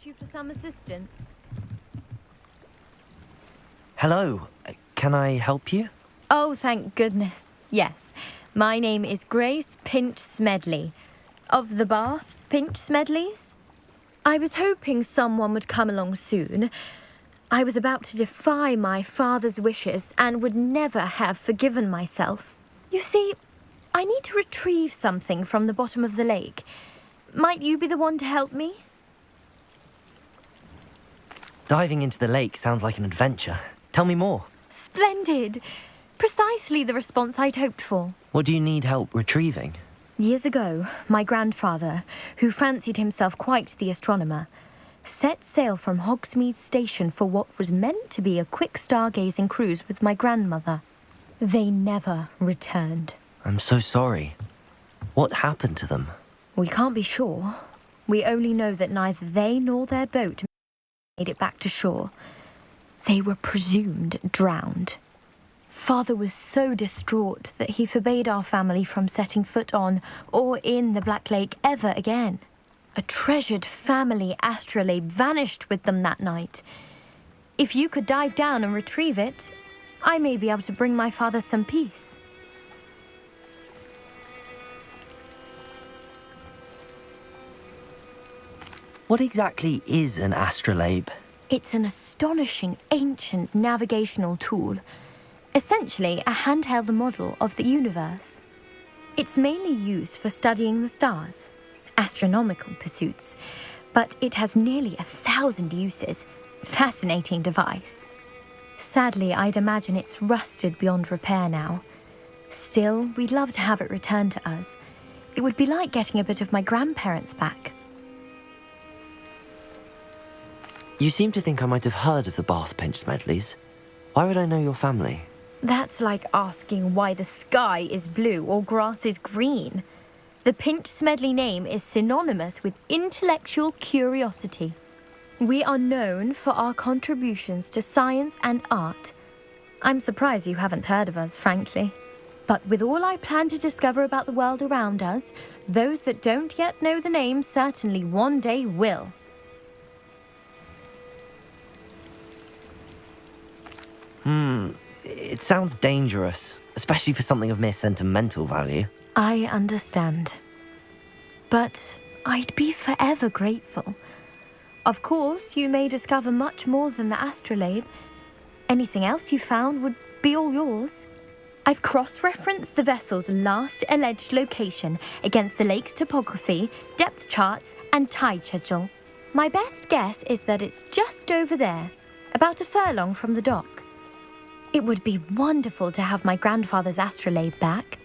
reach you for some assistance? Hello, can I help you? Oh, thank goodness. Yes, my name is Grace Pinch Smedley, of the Bath Pinch Smedleys. I was hoping someone would come along soon. I was about to defy my father's wishes and would never have forgiven myself. You see, I need to retrieve something from the bottom of the lake. Might you be the one to help me? Diving into the lake sounds like an adventure. Tell me more. Splendid! Precisely the response I'd hoped for. What do you need help retrieving? Years ago, my grandfather, who fancied himself quite the astronomer, set sail from Hogsmeade Station for what was meant to be a quick stargazing cruise with my grandmother. They never returned. I'm so sorry. What happened to them? We can't be sure. We only know that neither they nor their boat made it back to shore. They were presumed drowned. Father was so distraught that he forbade our family from setting foot on or in the Black Lake ever again. A treasured family astrolabe vanished with them that night. If you could dive down and retrieve it, I may be able to bring my father some peace. What exactly is an astrolabe? It's an astonishing ancient navigational tool. Essentially, a handheld model of the universe. It's mainly used for studying the stars, astronomical pursuits, but it has nearly 1,000 uses. Fascinating device. Sadly, I'd imagine it's rusted beyond repair now. Still, we'd love to have it returned to us. It would be like getting a bit of my grandparents back. You seem to think I might have heard of the Bath Pinch Smedleys. Why would I know your family? That's like asking why the sky is blue or grass is green. The Pinch Smedley name is synonymous with intellectual curiosity. We are known for our contributions to science and art. I'm surprised you haven't heard of us, frankly. But with all I plan to discover about the world around us, those that don't yet know the name certainly one day will. It sounds dangerous, especially for something of mere sentimental value. I understand. But I'd be forever grateful. Of course, you may discover much more than the astrolabe. Anything else you found would be all yours. I've cross-referenced the vessel's last alleged location against the lake's topography, depth charts, and tide schedule. My best guess is that it's just over there, about a furlong from the dock. It would be wonderful to have my grandfather's astrolabe back.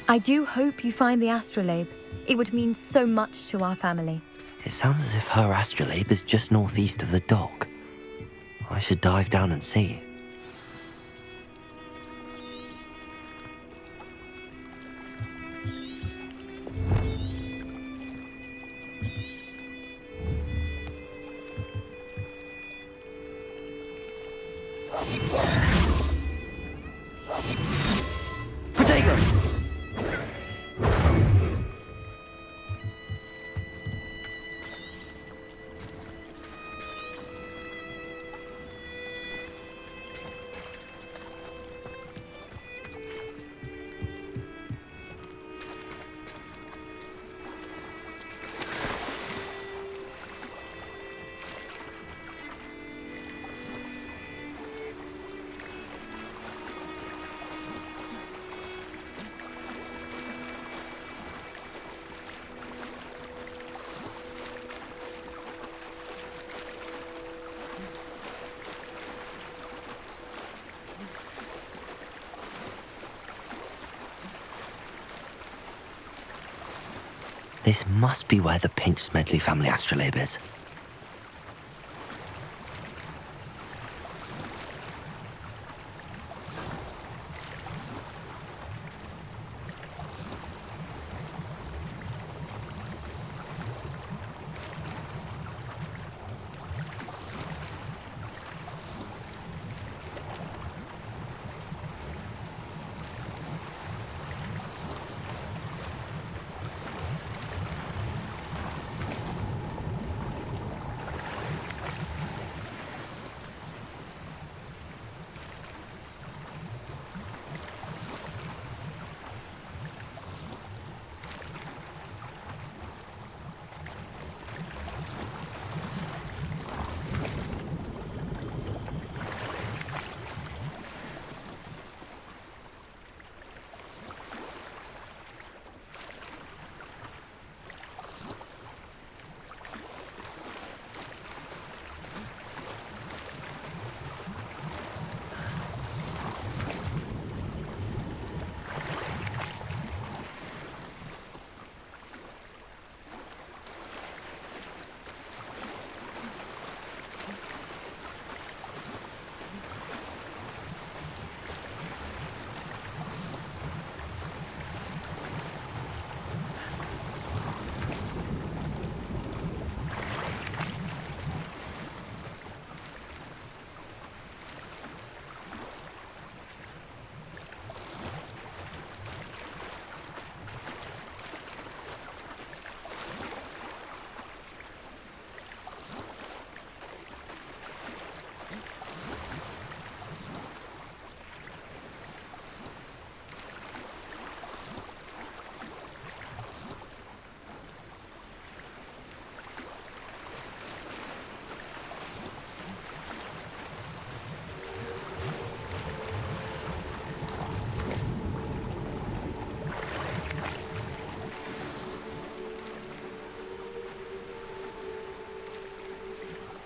I do hope you find the astrolabe. It would mean so much to our family. It sounds as if her astrolabe is just northeast of the dock. I should dive down and see. Protego! This must be where the Pinch Smedley family astrolabe is.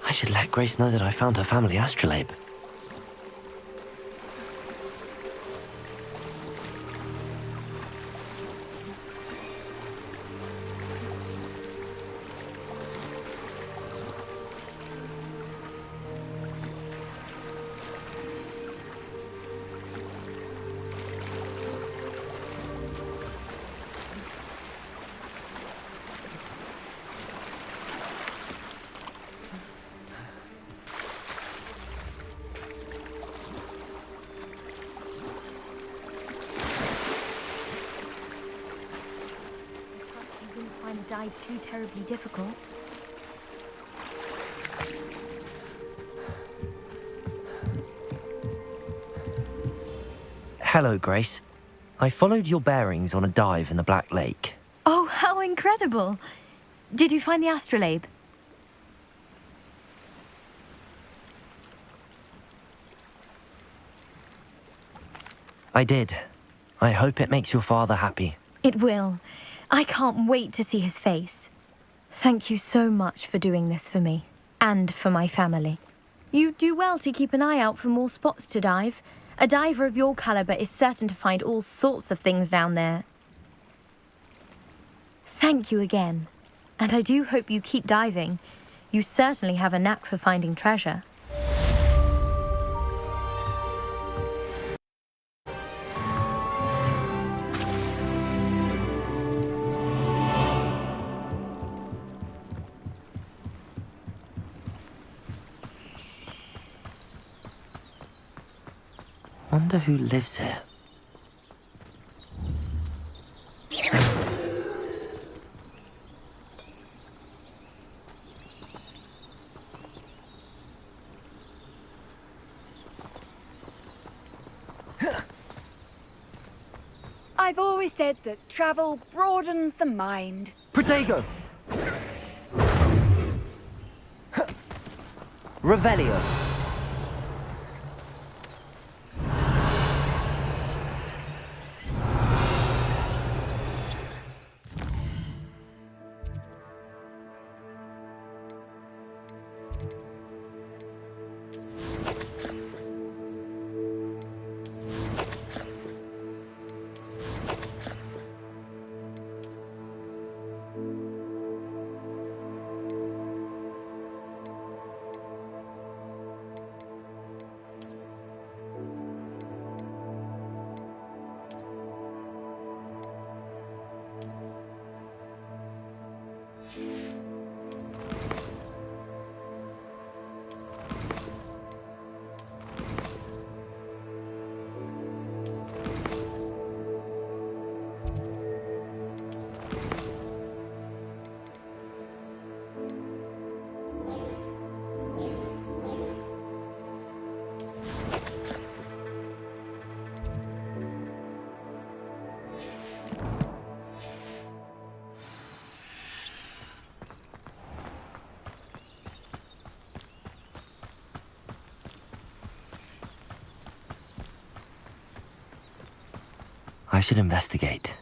I should let Grace know that I found her family astrolabe. You didn't find the dive too terribly difficult. Hello, Grace. I followed your bearings on a dive in the Black Lake. Oh, how incredible! Did you find the astrolabe? I did. I hope it makes your father happy. It will. I can't wait to see his face. Thank you so much for doing this for me, and for my family. You do well to keep an eye out for more spots to dive. A diver of your caliber is certain to find all sorts of things down there. Thank you again, and I do hope you keep diving. You certainly have a knack for finding treasure. Wonder who lives here. I've always said that travel broadens the mind. Protego! Revelio. I should investigate.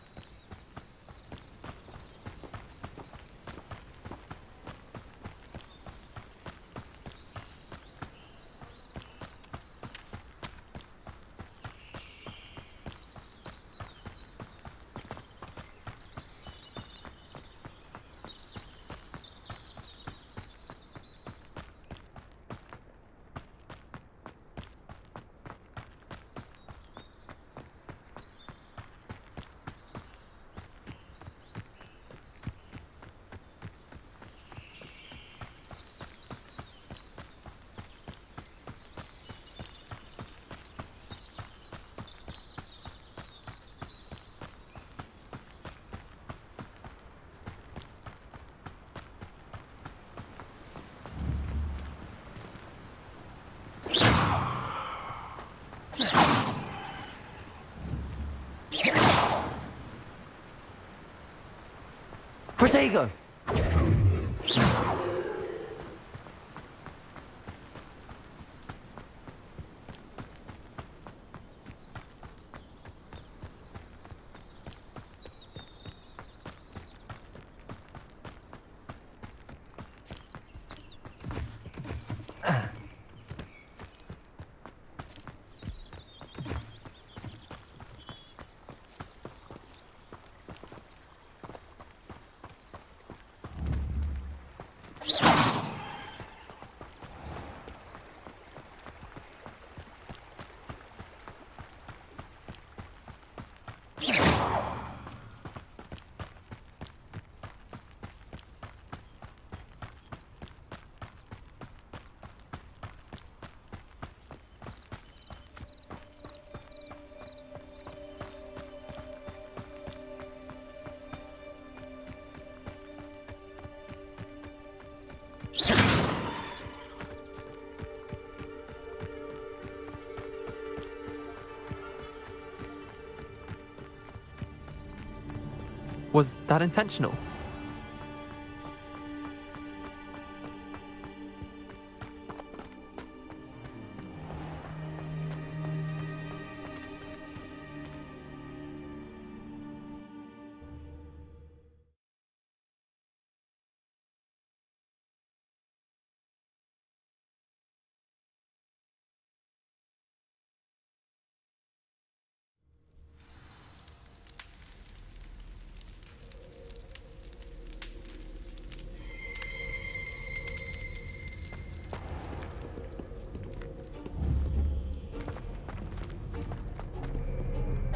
Protego! Was that intentional?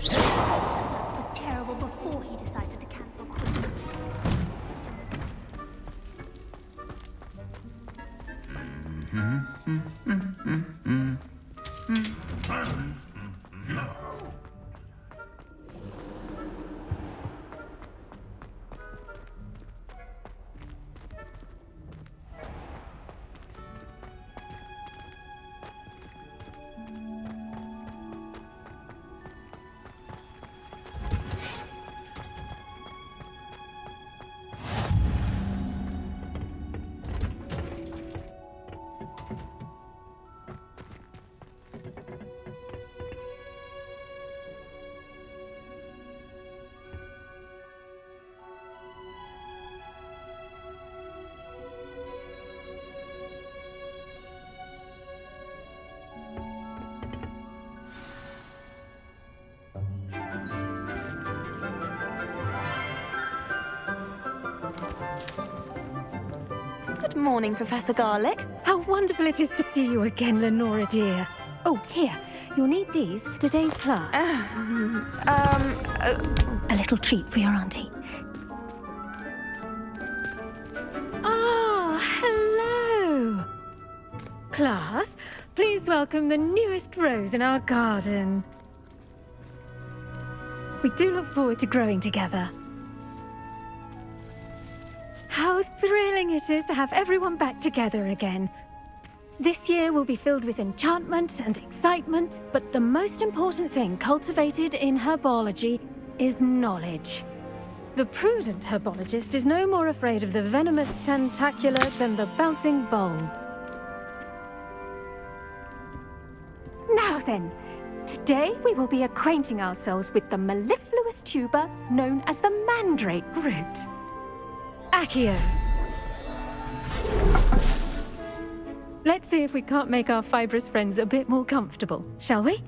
Was terrible before he decided to cancel Christmas. Good morning, Professor Garlick. How wonderful it is to see you again, Lenora dear. Oh, here. You'll need these for today's class. A little treat for your auntie. Ah, hello. Class, please welcome the newest rose in our garden. We do look forward to growing together. How thrilling it is to have everyone back together again. This year will be filled with enchantment and excitement, but the most important thing cultivated in herbology is knowledge. The prudent herbologist is no more afraid of the venomous tentacula than the bouncing bulb. Now then, today we will be acquainting ourselves with the mellifluous tuber known as the mandrake root. Accio. Let's see if we can't make our fibrous friends a bit more comfortable, shall we?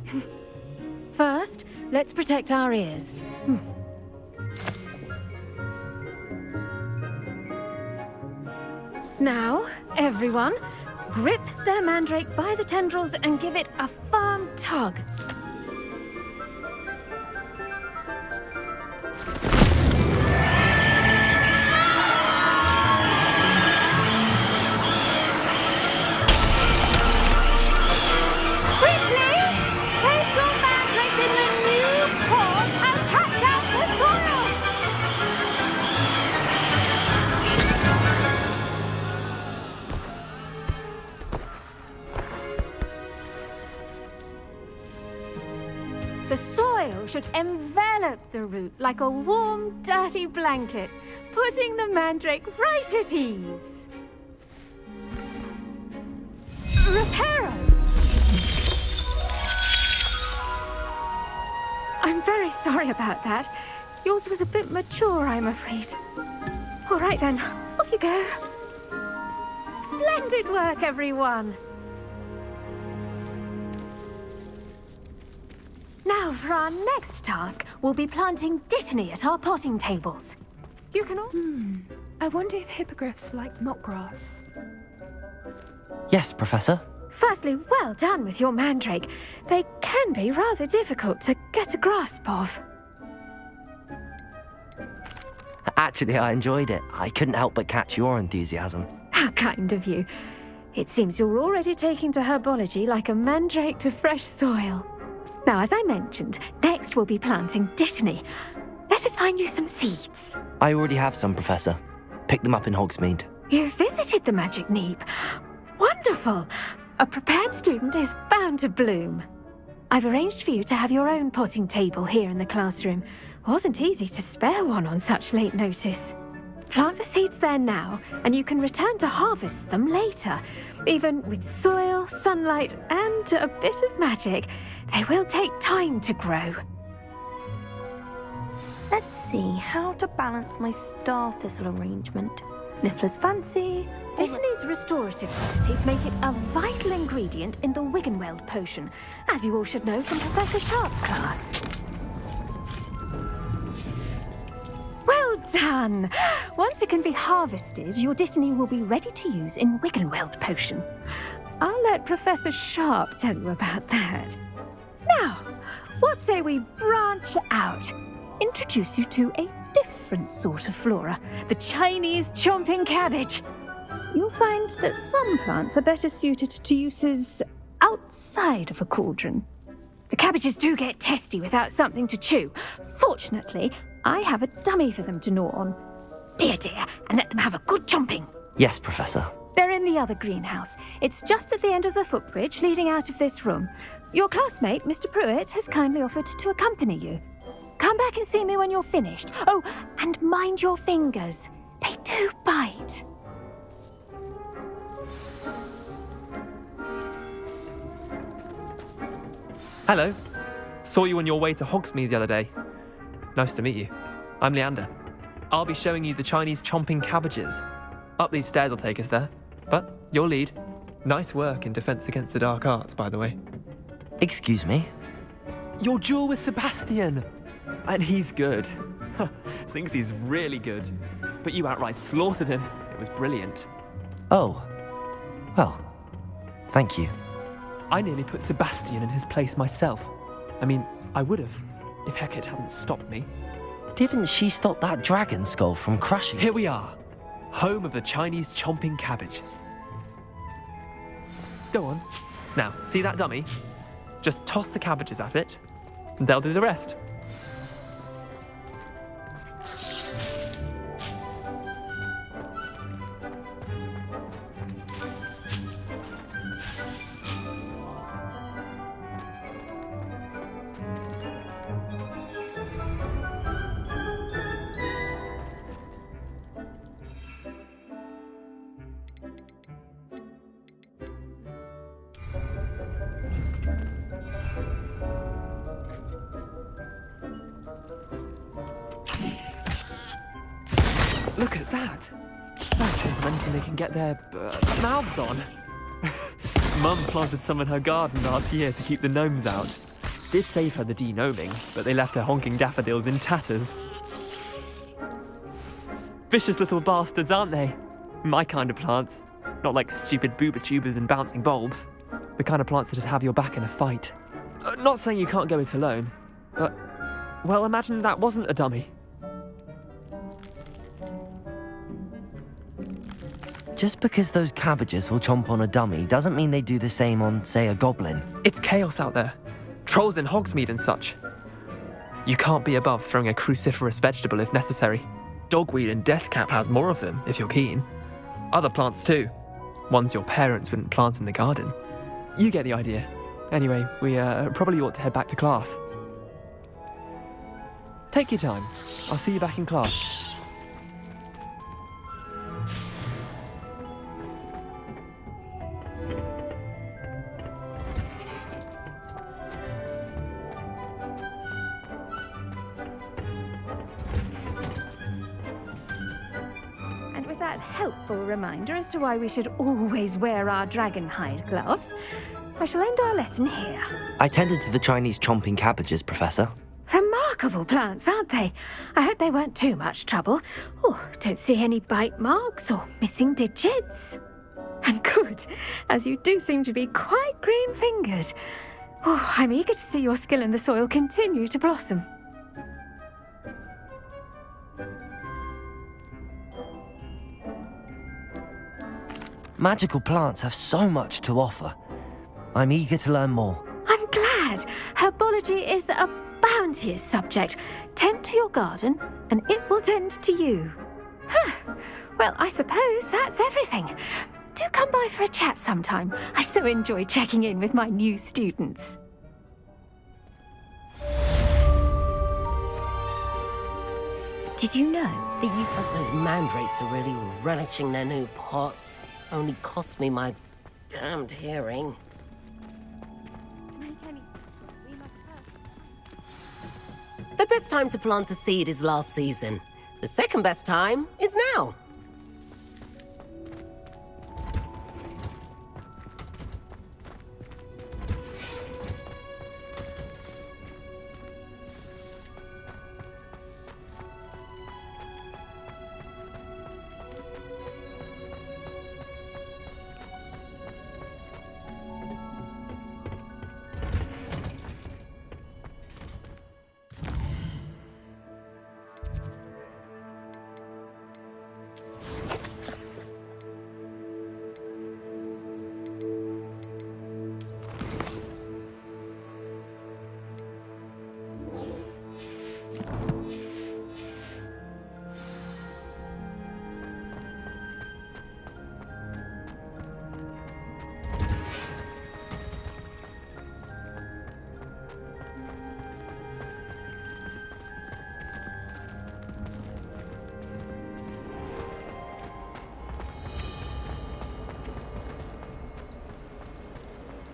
First, let's protect our ears. Now, everyone, grip their mandrake by the tendrils and give it a firm tug. The soil should envelop the root like a warm, dirty blanket, putting the mandrake right at ease. Reparo! I'm very sorry about that. Yours was a bit mature, I'm afraid. All right then, off you go. Splendid work, everyone! Now, for our next task, we'll be planting Dittany at our potting tables. You can all... I wonder if hippogriffs like knotgrass. Yes, Professor. Firstly, well done with your mandrake. They can be rather difficult to get a grasp of. Actually, I enjoyed it. I couldn't help but catch your enthusiasm. How kind of you. It seems you're already taking to herbology like a mandrake to fresh soil. Now, as I mentioned, next we'll be planting Dittany. Let us find you some seeds. I already have some, Professor. Picked them up in Hogsmeade. You visited the Magic Neep. Wonderful! A prepared student is bound to bloom. I've arranged for you to have your own potting table here in the classroom. Wasn't easy to spare one on such late notice. Plant the seeds there now, and you can return to harvest them later. Even with soil, sunlight, and a bit of magic, they will take time to grow. Let's see how to balance my star thistle arrangement. Niffler's fancy. Dittany's restorative properties make it a vital ingredient in the Wiggenweld potion, as you all should know from Professor Sharp's class. Well done! Once it can be harvested, your Dittany will be ready to use in Wiggenweld potion. I'll let Professor Sharp tell you about that. Now, what say we branch out? Introduce you to a different sort of flora, the Chinese chomping cabbage. You'll find that some plants are better suited to uses outside of a cauldron. The cabbages do get testy without something to chew. Fortunately, I have a dummy for them to gnaw on. Be a dear and let them have a good chomping. Yes, Professor. They're in the other greenhouse. It's just at the end of the footbridge leading out of this room. Your classmate, Mr. Pruitt, has kindly offered to accompany you. Come back and see me when you're finished. Oh, and mind your fingers. They do bite. Hello. Saw you on your way to Hogsmeade the other day. Nice to meet you. I'm Leander. I'll be showing you the Chinese chomping cabbages. Up these stairs will take us there. But your lead. Nice work in Defense Against the Dark Arts, by the way. Excuse me? Your duel with Sebastian! And he's good. Thinks he's really good. But you outright slaughtered him. It was brilliant. Oh. Well, thank you. I nearly put Sebastian in his place myself. I mean, I would have, if Hecate hadn't stopped me. Didn't she stop that dragon skull from crushing? Here we are, home of the Chinese chomping cabbage. Go on. Now, see that dummy? Just toss the cabbages at it, and they'll do the rest. Look at that! That's chomp on anything they can get their mouths on. Mum planted some in her garden last year to keep the gnomes out. Did save her the de-gnoming, but they left her honking daffodils in tatters. Vicious little bastards, aren't they? My kind of plants. Not like stupid booba tubers and bouncing bulbs. The kind of plants that just have your back in a fight. Not saying you can't go it alone, but, well, imagine that wasn't a dummy. Just because those cabbages will chomp on a dummy doesn't mean they do the same on, say, a goblin. It's chaos out there. Trolls in Hogsmeade and such. You can't be above throwing a cruciferous vegetable if necessary. Dogweed and deathcap has more of them, if you're keen. Other plants too. Ones your parents wouldn't plant in the garden. You get the idea. Anyway, we probably ought to head back to class. Take your time. I'll see you back in class. That helpful reminder as to why we should always wear our dragon hide gloves, I shall end our lesson here. I tended to the Chinese chomping cabbages, Professor. Remarkable plants, aren't they? I hope they weren't too much trouble. Oh, don't see any bite marks or missing digits. And good, as you do seem to be quite green-fingered. Oh, I'm eager to see your skill in the soil continue to blossom. Magical plants have so much to offer. I'm eager to learn more. I'm glad. Herbology is a bounteous subject. Tend to your garden, and it will tend to you. Well, I suppose that's everything. Do come by for a chat sometime. I so enjoy checking in with my new students. Did you know that you... But those mandrakes are really relishing their new pots. Only cost me my damned hearing. The best time to plant a seed is last season. The second best time is now.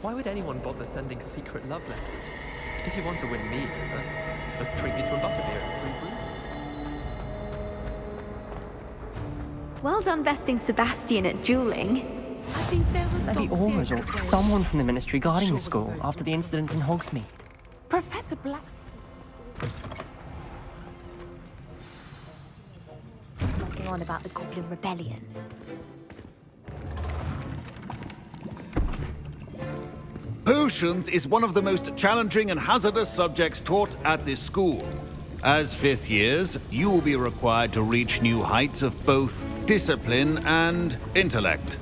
Why would anyone bother sending secret love letters? If you want to win me over, just treat me to a butterbeer and free brew. Well done besting Sebastian at dueling. I think there were Lady Ormers or someone from the Ministry guarding the school after the incident in Hogsmeade. Professor Black. Nothing on about the Goblin Rebellion. Potions is one of the most challenging and hazardous subjects taught at this school. As fifth years, you will be required to reach new heights of both discipline and intellect.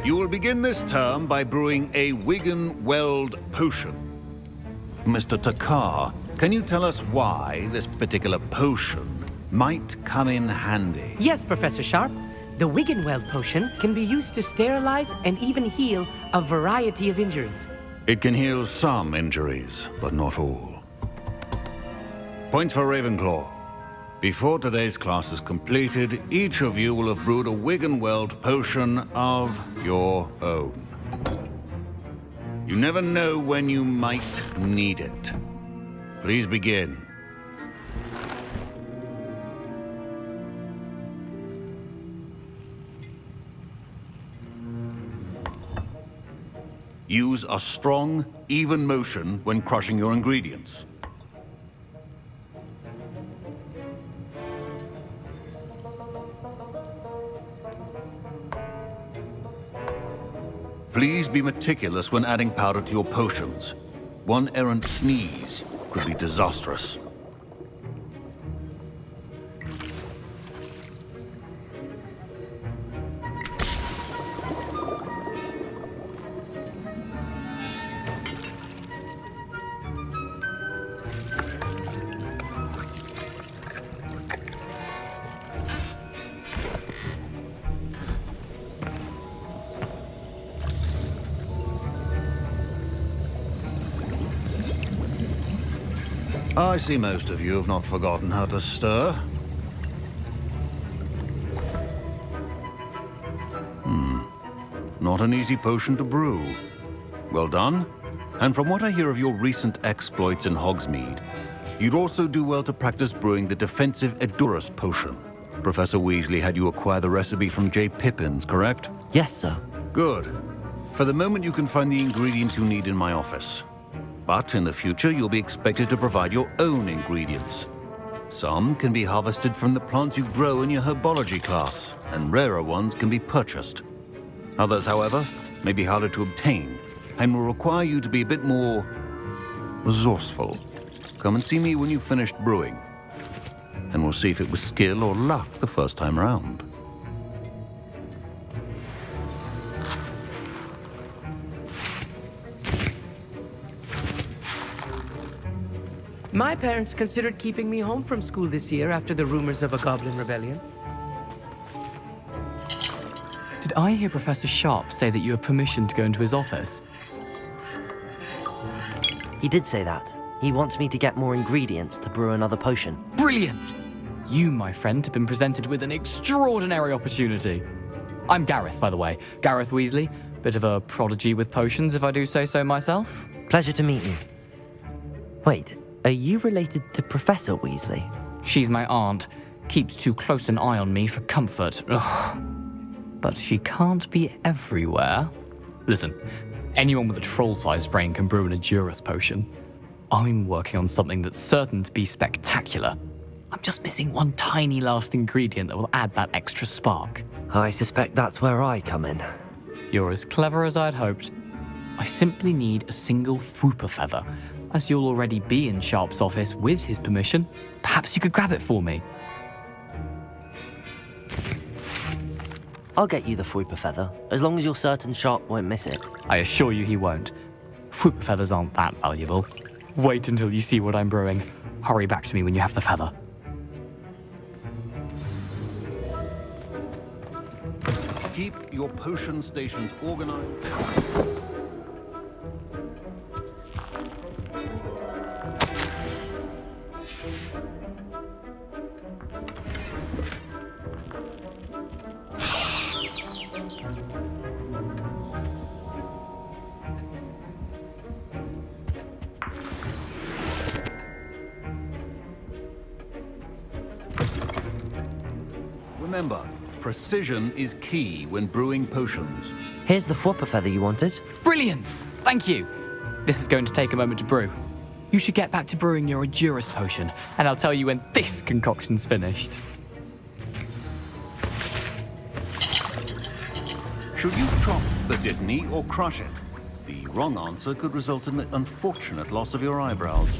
You will begin this term by brewing a Wiggenweld potion. Mr. Takar, can you tell us why this particular potion might come in handy? Yes, Professor Sharp. The Wiggenweld potion can be used to sterilize and even heal a variety of injuries. It can heal some injuries, but not all. Points for Ravenclaw. Before today's class is completed, each of you will have brewed a Wiggenweld potion of your own. You never know when you might need it. Please begin. Use a strong, even motion when crushing your ingredients. Please be meticulous when adding powder to your potions. One errant sneeze could be disastrous. I see most of you have not forgotten how to stir. Not an easy potion to brew. Well done. And from what I hear of your recent exploits in Hogsmeade, you'd also do well to practice brewing the defensive Edurus potion. Professor Weasley had you acquire the recipe from J. Pippins, correct? Yes, sir. Good. For the moment, you can find the ingredients you need in my office. But in the future, you'll be expected to provide your own ingredients. Some can be harvested from the plants you grow in your herbology class, and rarer ones can be purchased. Others, however, may be harder to obtain, and will require you to be a bit more resourceful. Come and see me when you've finished brewing, and we'll see if it was skill or luck the first time round. My parents considered keeping me home from school this year after the rumors of a Goblin Rebellion. Did I hear Professor Sharp say that you have permission to go into his office? He did say that. He wants me to get more ingredients to brew another potion. Brilliant! You, my friend, have been presented with an extraordinary opportunity. I'm Gareth, by the way. Gareth Weasley. Bit of a prodigy with potions, if I do say so myself. Pleasure to meet you. Wait, are you related to Professor Weasley? She's my aunt. Keeps too close an eye on me for comfort. Ugh. But she can't be everywhere. Listen, anyone with a troll-sized brain can brew an Edurus potion. I'm working on something that's certain to be spectacular. I'm just missing one tiny last ingredient that will add that extra spark. I suspect that's where I come in. You're as clever as I'd hoped. I simply need a single Thwooper feather. As you'll already be in Sharp's office with his permission, perhaps you could grab it for me. I'll get you the Thwooper feather, as long as you're certain Sharp won't miss it. I assure you he won't. Thwooper feathers aren't that valuable. Wait until you see what I'm brewing. Hurry back to me when you have the feather. Keep your potion stations organized. Remember, precision is key when brewing potions. Here's the Thwooper feather you wanted. Brilliant! Thank you! This is going to take a moment to brew. You should get back to brewing your Edurus potion, and I'll tell you when this concoction's finished. Should you chop the Dittany or crush it? The wrong answer could result in the unfortunate loss of your eyebrows.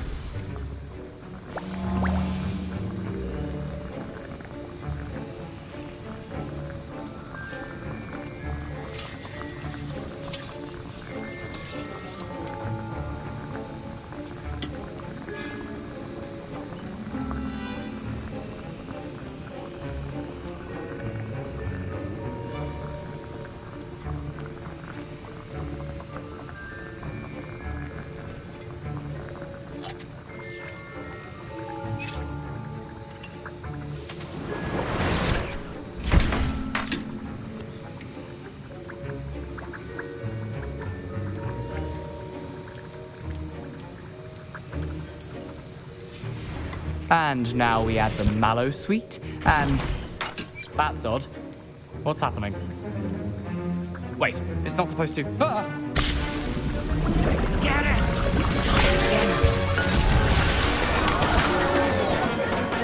And now we add the mallow sweet, and... That's odd. What's happening? Wait, it's not supposed to... Ah! Get it!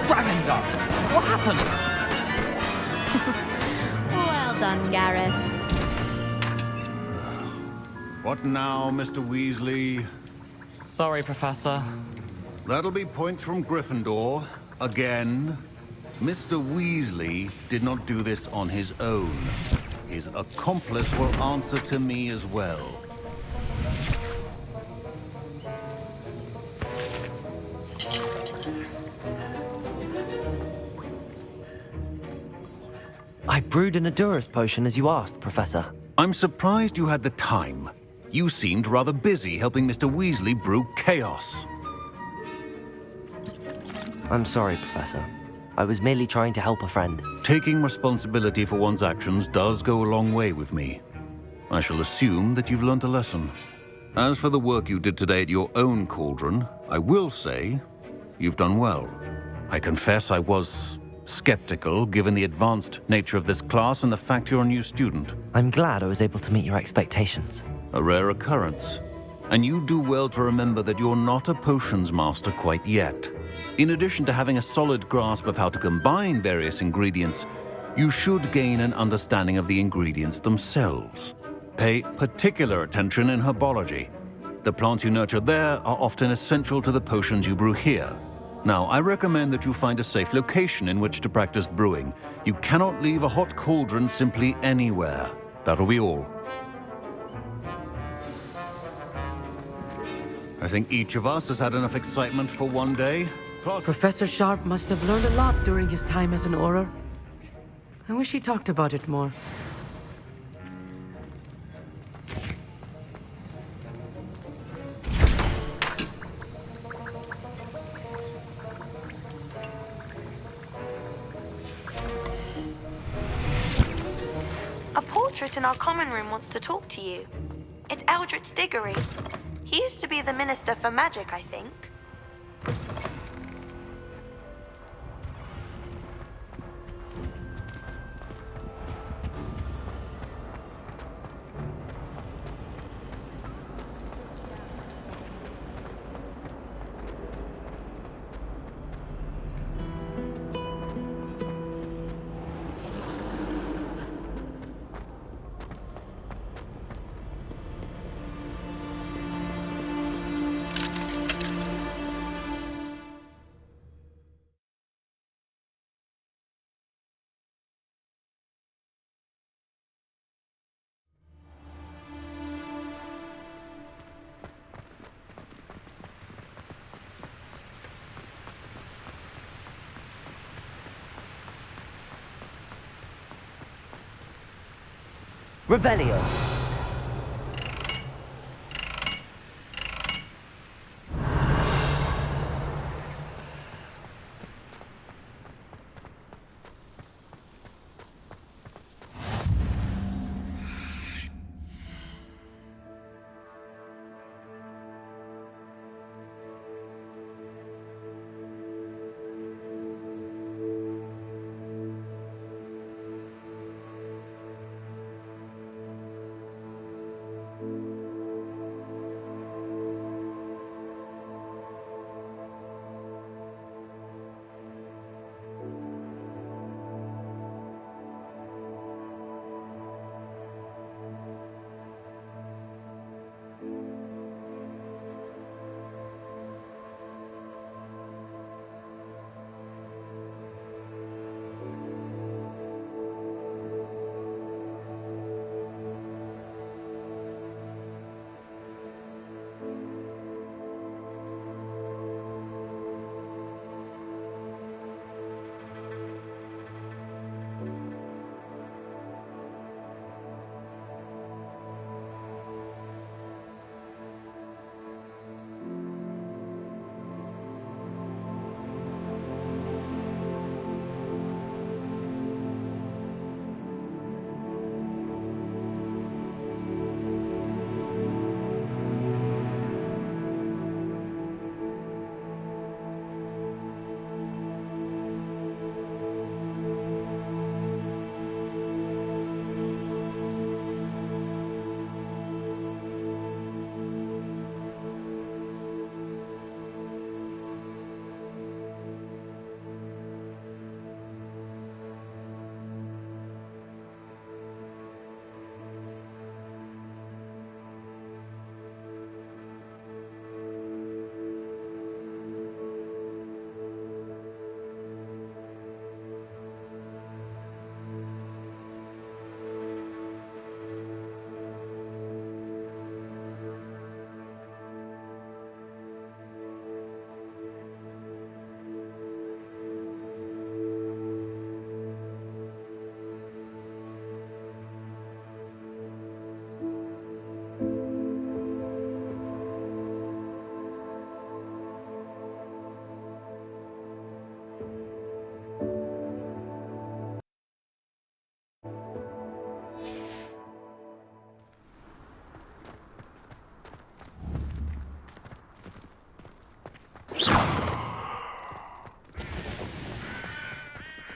Dragon's up! What happened? Well done, Gareth. What now, Mr. Weasley? Sorry, Professor. That'll be points from Gryffindor. Again. Mr. Weasley did not do this on his own. His accomplice will answer to me as well. I brewed an Edurus potion as you asked, Professor. I'm surprised you had the time. You seemed rather busy helping Mr. Weasley brew chaos. I'm sorry, Professor. I was merely trying to help a friend. Taking responsibility for one's actions does go a long way with me. I shall assume that you've learnt a lesson. As for the work you did today at your own cauldron, I will say you've done well. I confess I was skeptical, given the advanced nature of this class and the fact you're a new student. I'm glad I was able to meet your expectations. A rare occurrence. And you do well to remember that you're not a potions master quite yet. In addition to having a solid grasp of how to combine various ingredients, you should gain an understanding of the ingredients themselves. Pay particular attention in herbology. The plants you nurture there are often essential to the potions you brew here. Now, I recommend that you find a safe location in which to practice brewing. You cannot leave a hot cauldron simply anywhere. That'll be all. I think each of us has had enough excitement for one day. Professor Sharp must have learned a lot during his time as an Auror. I wish he talked about it more. portrait in our common room wants to talk to you. It's Eldritch Diggory. He used to be the Minister for Magic, I think. Revelio.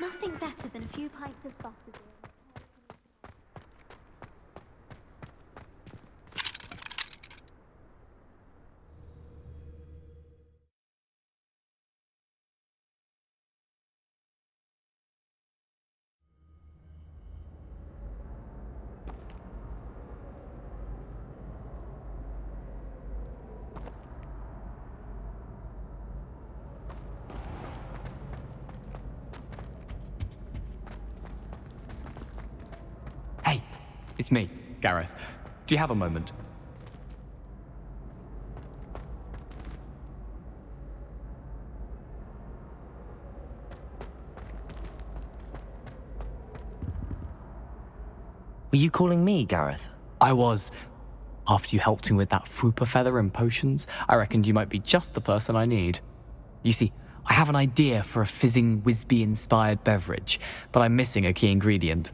Nothing better than a few pints of butter. It's me, Gareth. Do you have a moment? Were you calling me, Gareth? I was. After you helped me with that Fupa feather and potions, I reckoned you might be just the person I need. You see, I have an idea for a fizzing Whizbee-inspired beverage, but I'm missing a key ingredient.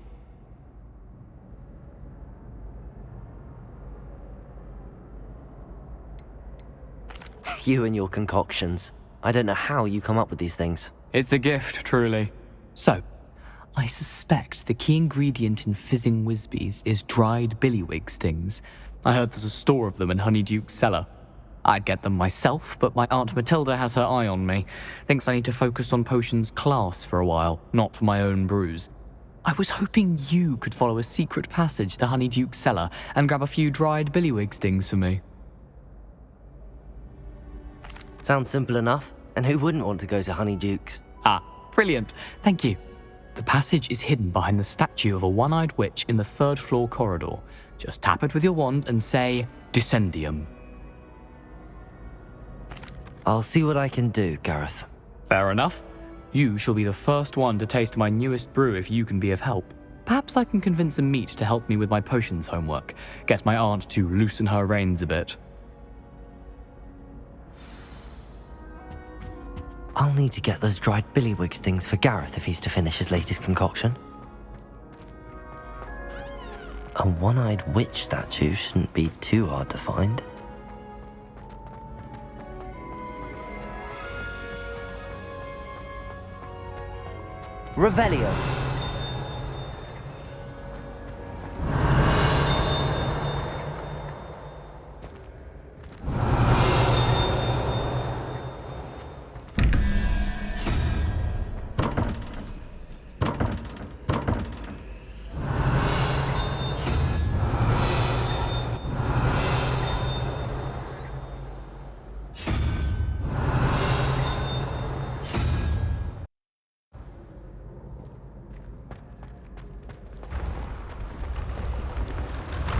You and your concoctions. I don't know how you come up with these things. It's a gift, truly. So, I suspect the key ingredient in fizzing Whizbees is dried billywig stings. I heard there's a store of them in Honeyduke's cellar. I'd get them myself, but my Aunt Matilda has her eye on me. Thinks I need to focus on potions class for a while, not for my own brews. I was hoping you could follow a secret passage to Honeyduke's cellar and grab a few dried billywig stings for me. Sounds simple enough. And who wouldn't want to go to Honeyduke's? Ah, brilliant. Thank you. The passage is hidden behind the statue of a one-eyed witch in the 3rd floor corridor. Just tap it with your wand and say, Descendium. I'll see what I can do, Gareth. Fair enough. You shall be the first one to taste my newest brew if you can be of help. Perhaps I can convince a meat to help me with my potions homework. Get my aunt to loosen her reins a bit. I'll need to get those dried billywig stings for Gareth if he's to finish his latest concoction. A one-eyed witch statue shouldn't be too hard to find. Revelio.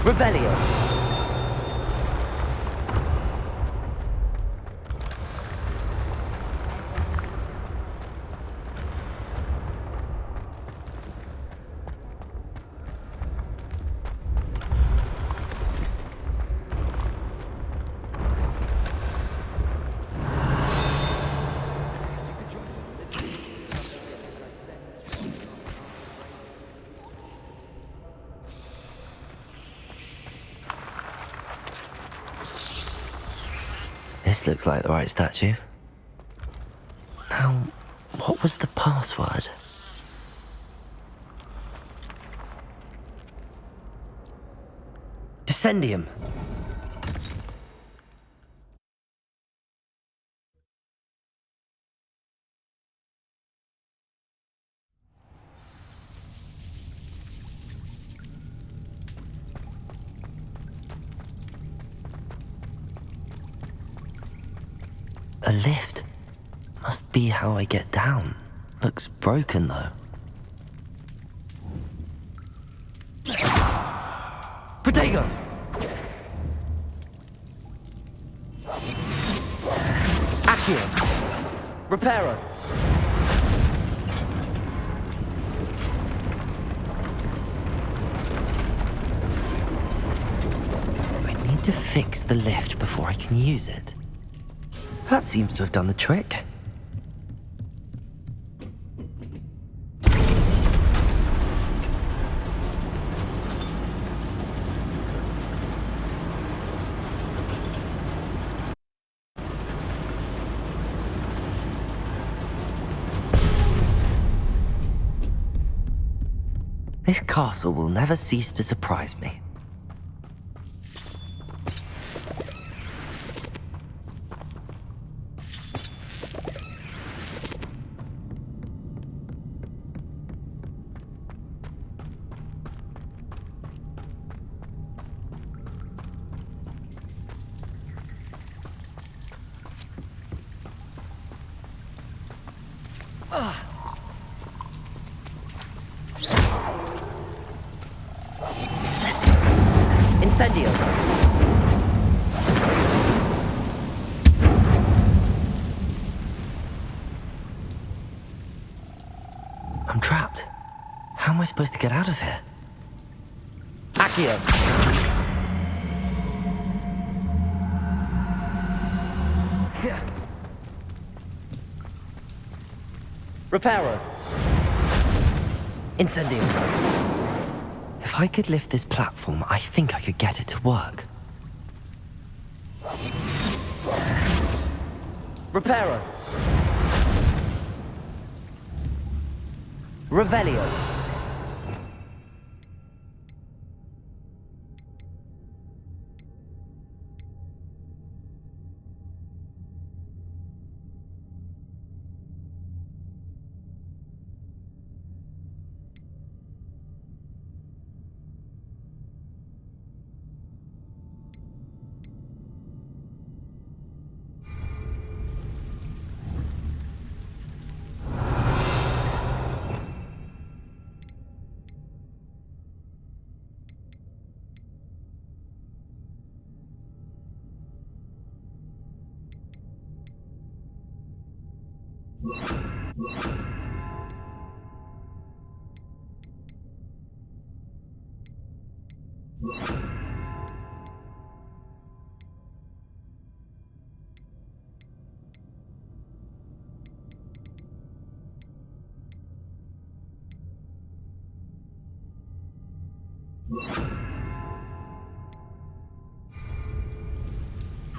Revelio. This looks like the right statue. Now, what was the password? Descendium. A lift. Must be how I get down. Looks broken, though. Protego! Accio! Reparo! I need to fix the lift before I can use it. That seems to have done the trick. This castle will never cease to surprise me. Incendio! I'm trapped. How am I supposed to get out of here? Accio! Reparo! Incendio! If I could lift this platform, I think I could get it to work. Reparo. Revelio.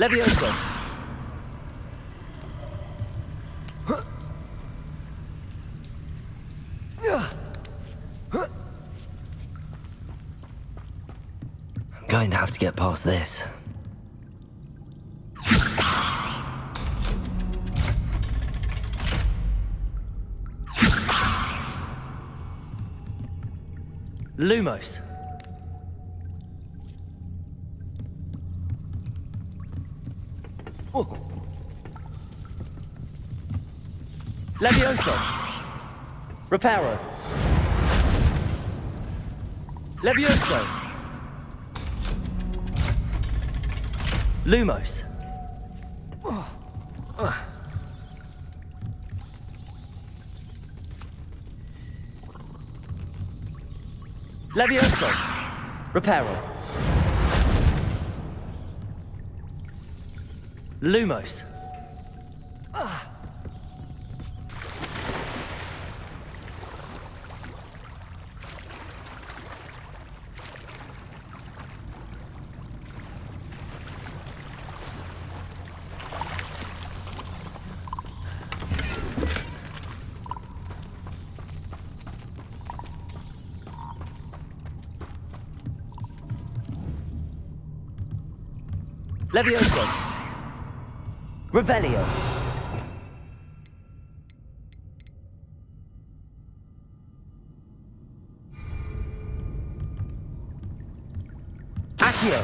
Levioso. Going to have to get past this. Lumos. Oh. Levioso. Reparo. Levioso. Lumos. Levioso. Reparo. Lumos. Levioso. Revelio. Accio.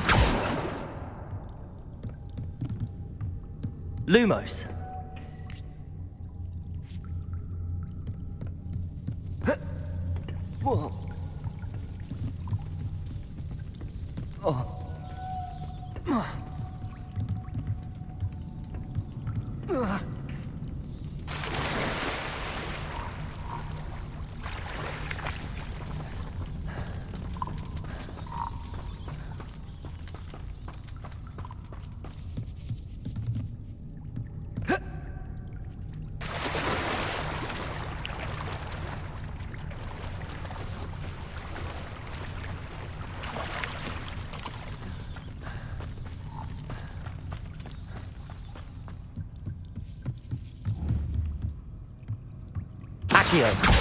Lumos. Whoa. Oh. Accio.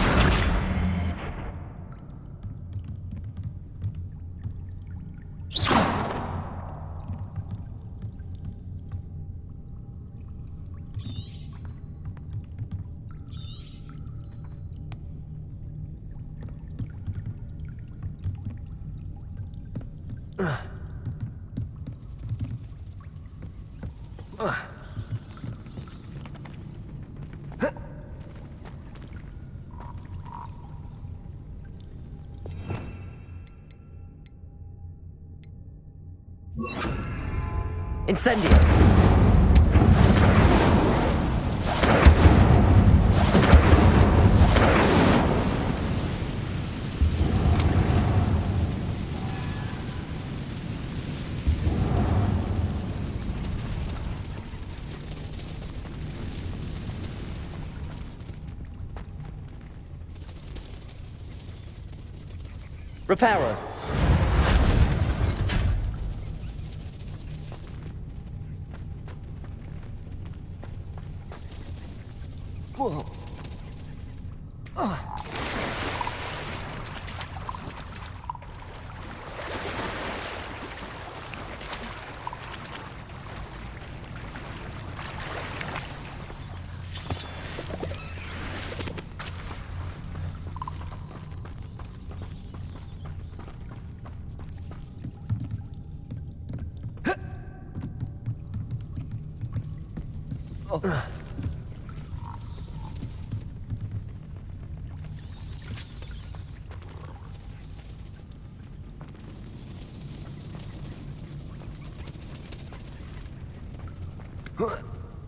Incendio. Reparo.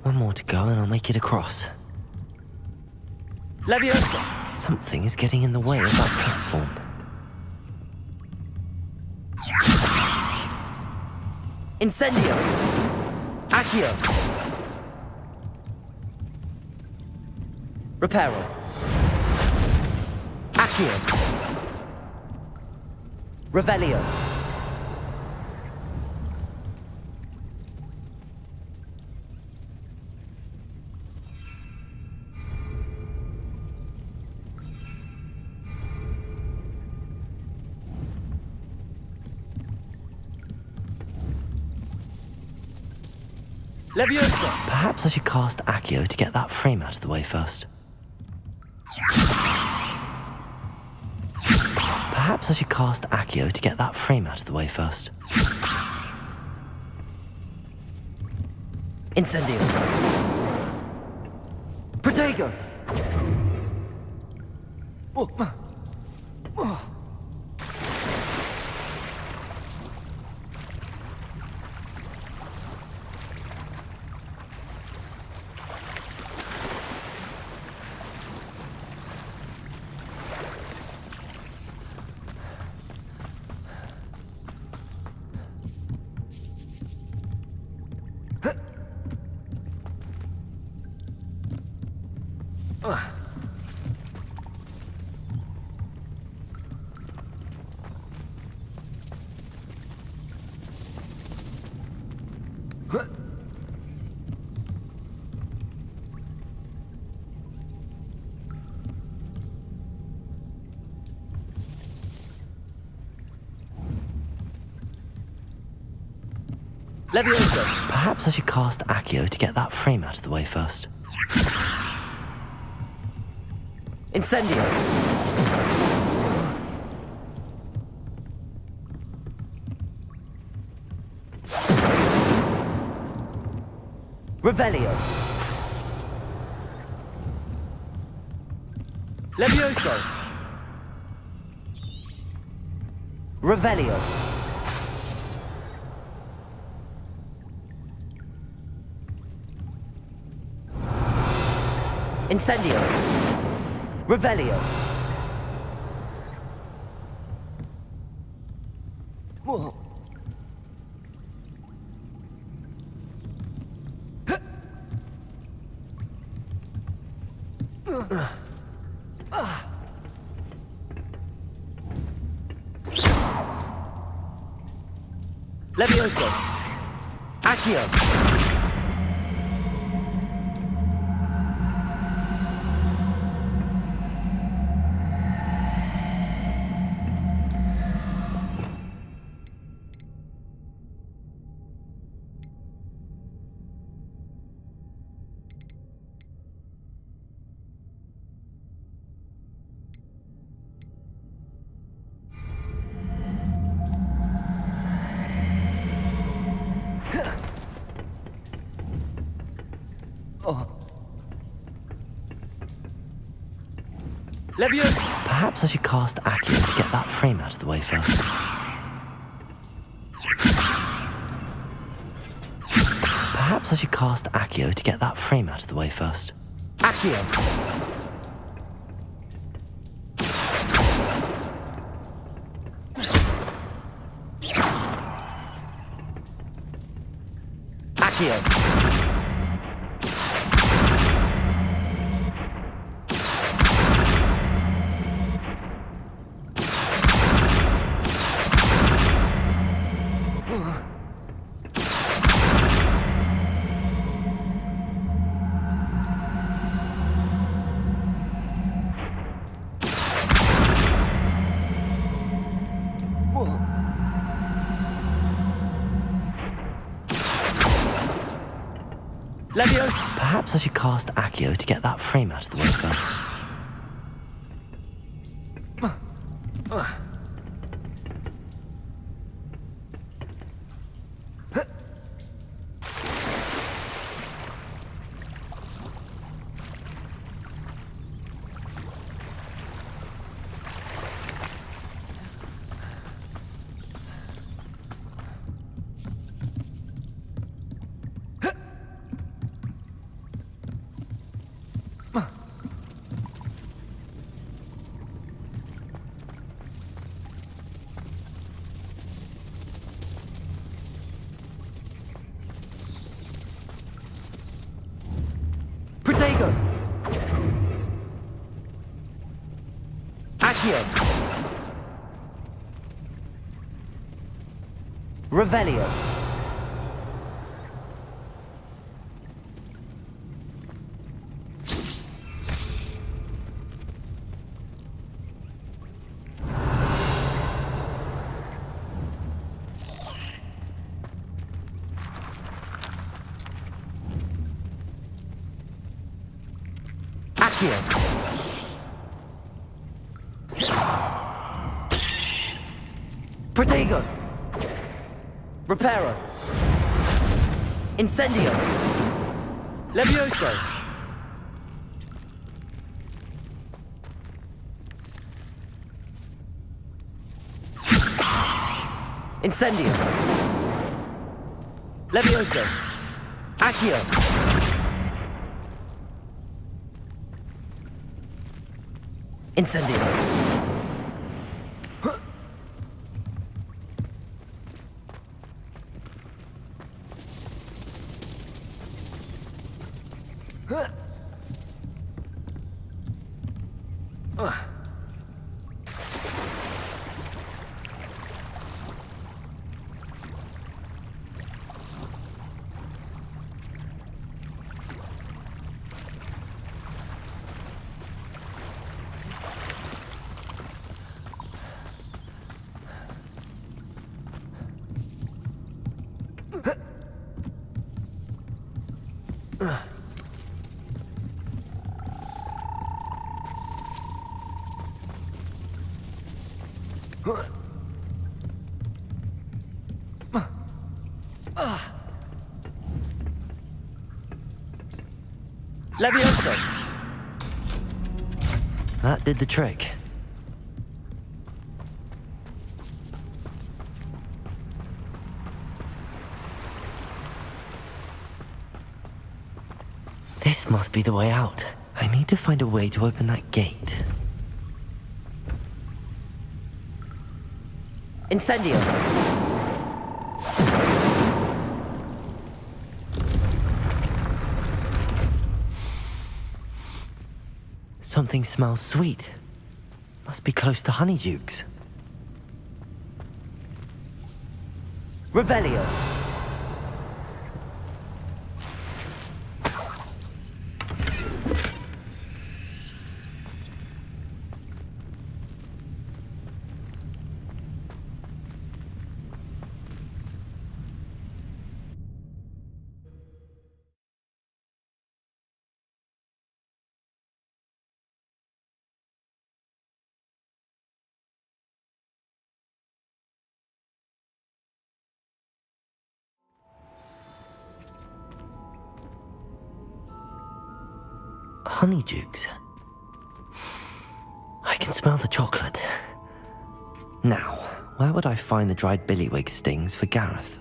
One more to go and I'll make it across. Leviosa! Something is getting in the way of that platform. Incendio! Accio! Reparo! Accio! Revelio! Leviosa! Perhaps I should cast Accio to get that frame out of the way first. Perhaps I should cast Accio to get that frame out of the way first. Incendio! Protego! Leviosa! Perhaps I should cast Accio to get that frame out of the way first. Incendio! Revelio! Levioso! Revelio! Incendio! Revelio! Whoa. Levioso! Accio! Leviosa! Perhaps I should cast Accio to get that frame out of the way first. Perhaps I should cast Accio to get that frame out of the way first. Accio! Accio! Leviosa! Perhaps I should cast Accio to get that frame out of the way first. Protego! Accio! Revelio! Accio! Protego! Reparo! Incendio! Levioso! Incendio! Levioso! Accio! Incendio! Levioso! That did the trick. This must be the way out. I need to find a way to open that gate. Incendio! Something smells sweet. Must be close to Honeydukes. Revelio! Honeydukes. I can smell the chocolate. Now, where would I find the dried billywig stings for Gareth?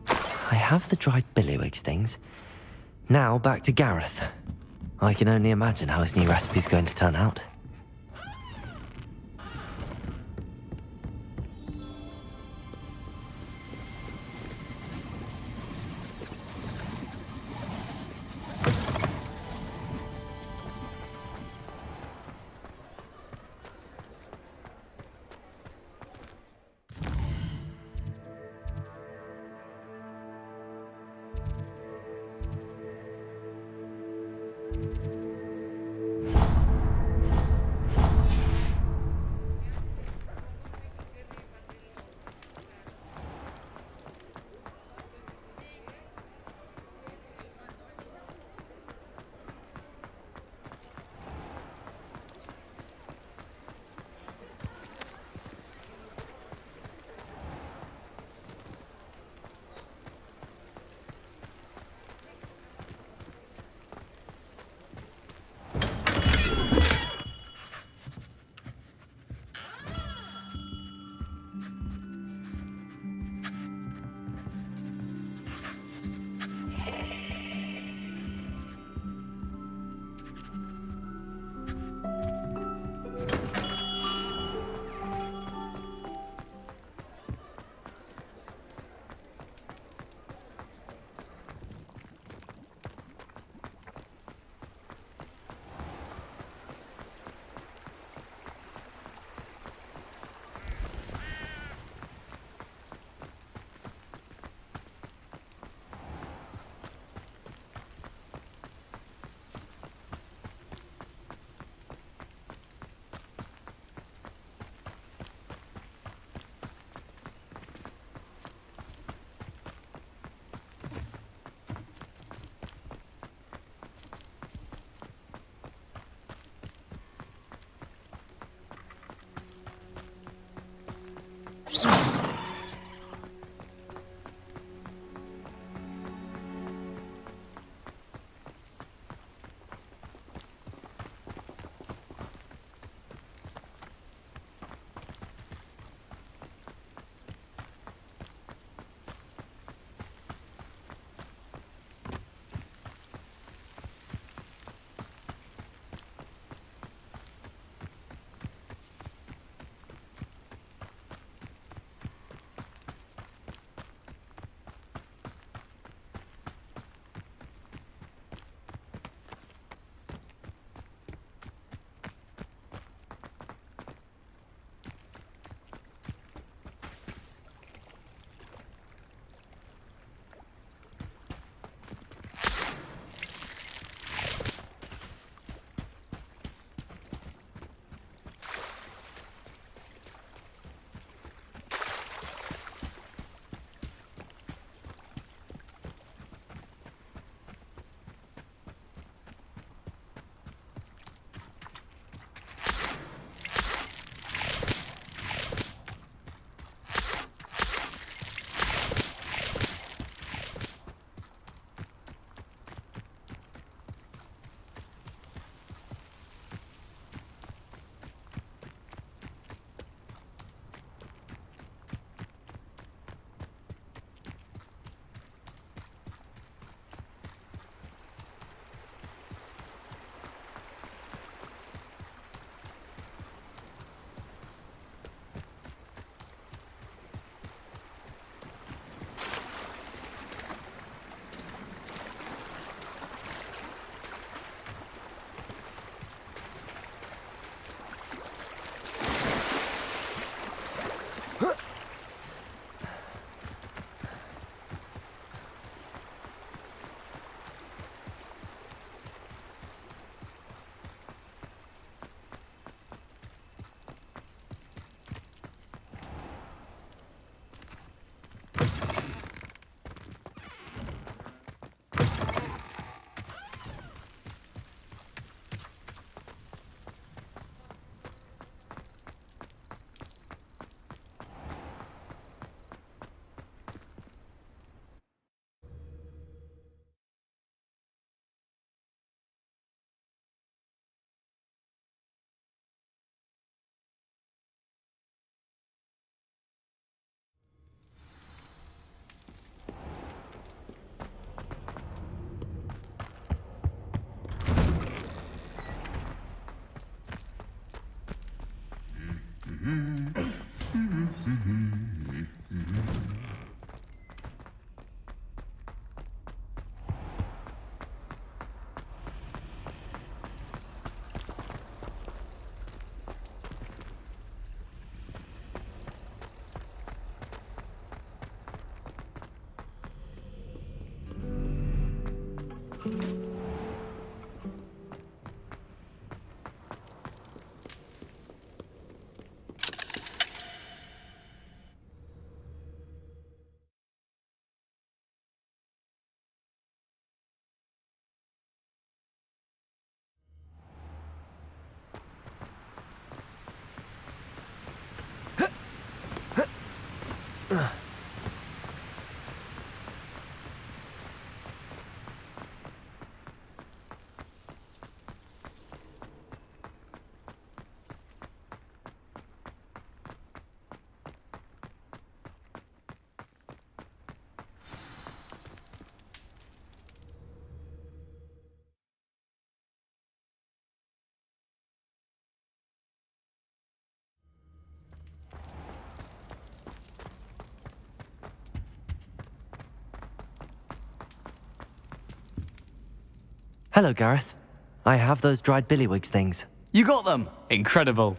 I have the dried billywig stings. Now back to Gareth. I can only imagine how his new recipe's going to turn out. Hello, Gareth. I have those dried billywigs things. You got them! Incredible.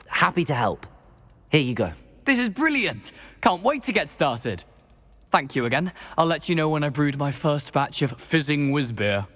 Happy to help. Here you go. This is brilliant! Can't wait to get started. Thank you again. I'll let you know when I brewed my first batch of fizzing whiz beer.